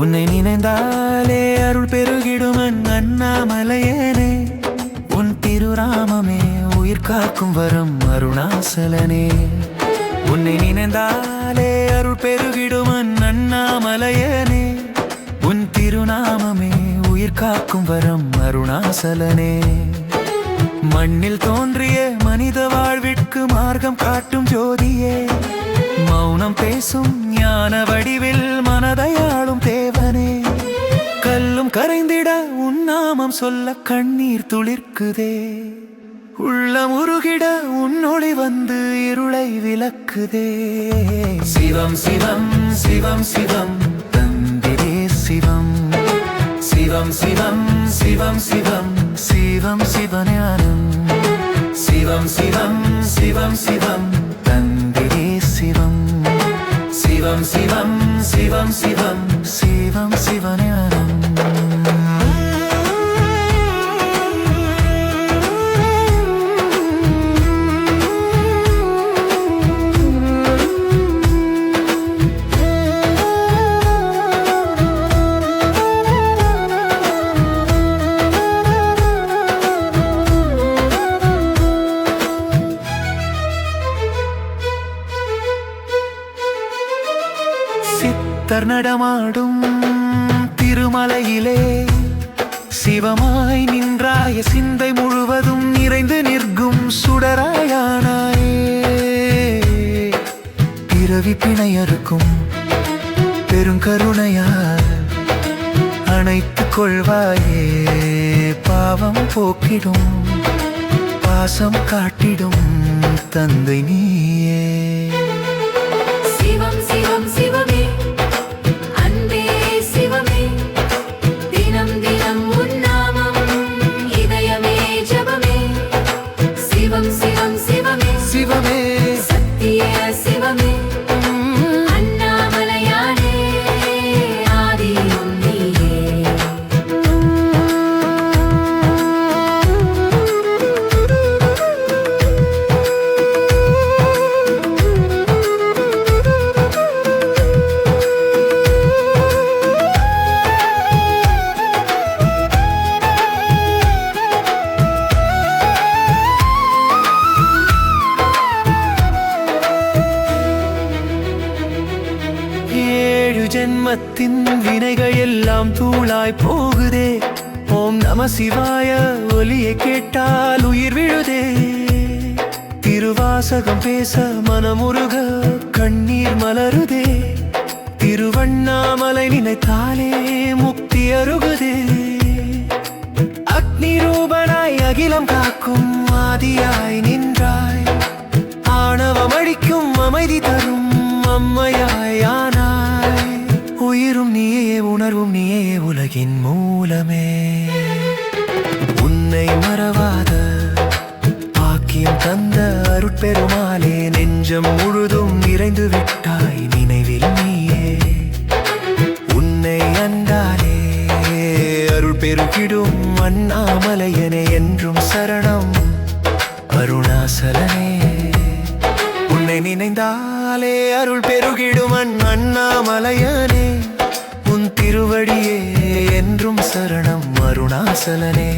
உன்னை நினைந்தாலே அருள் பெருகிடும் அண்ணாமலையனே, உன் திருராமமே உயிர் காக்கும் வரம் அருணாசலனே. உன்னை நினைந்தாலே அருள் பெருகிடும் அண்ணாமலையனே, உன் திருநாமமே உயிர் காக்கும் வரம் அருணாசலனே. மண்ணில் தோன்றிய மனித வாழ்விற்கு மார்க்கம் காட்டும் ஜோதியே, மௌனம் பேசும் ஞான வடிவில் மனதையாளும் தேவனே. கல்லும் கரைந்திட உன் நாமம் சொல்ல கண்ணீர் துளிர்க்குதே, உள்ளம் உருகிட உன் ஒளி வந்து இருளை விலக்குதே. சிவம் சிவம் சிவம் சிவம் தந்திரே சிவம், சிவம் சிவம் சிவம் சிவம் சிவம் சிவஞானம். சிவம் சிவம் சிவம் சிவம் தந்திரே சிவம், சிவம் சிவம் சிவம் சிவம் சிவம் சிவஞானம். சித்தர் நடமாடும் திருமலையிலே சிவமாய் நின்றாய, சிந்தை முழுவதும் நிறைந்து நிற்கும் சுடராயானாயே. பிறவி பிணையறுக்கும் பெருங்கருணையால் அணைத்துக் கொள்வாயே. பாவம் போக்கிடும் பாசம் காட்டிடும் தந்தை நீயே. சிவம் சிவம் சிவமே அன்பே சிவமே, தினம் தினம் உன் நாமம் இதயமே ஜபமே. சிவம் சிவம் சிவமே சிவமே சத்திய சிவமே, அண்ணாமலையானே ஆதியும் நீயே. ஜென்மத்தின் வினைகள் எல்லாம் தூளாய் போகுதே. ஓம் நம சிவாய ஒலியை கேட்டால் உயிர் விழுதே. திருவாசகம் பேச மனமுருக கண்ணீர் மலருதே. திருவண்ணாமலை நினைத்தாலே முக்தி அருகுதே. அக்னி ரூபனாய் அகிலம் காக்கும் ஆதியாய் நின்றாய், ஆணவம் அழிக்கும் அமைதி தரும் அம்மையாய் ஆனாய். உயிரும் நீயே உணர்வும் நீயே உலகின் மூலமே. உன்னை மறவாத பாக்கியம் தந்த அருட்பெருமாளே, நெஞ்சம் முழுதும் நிறைந்து விட்டாய் நினைவில் நீயே. உன்னை அண்டாலே அருள் பெருகிடும் அண்ணாமலையனே, என்றும் சரணம் அருணாசலனே. உன்னை நினைந்தாலே அருள் பெருகிடும் அண்ணாமலையனே, உன் திருவடியே என்றும் சரணம் அருணாசலனே.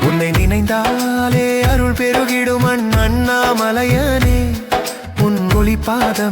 உன்னை நினைந்தாலே அருள் பெருகிடும் அண்ணாமலையனே, உன் ஒளி பாதம்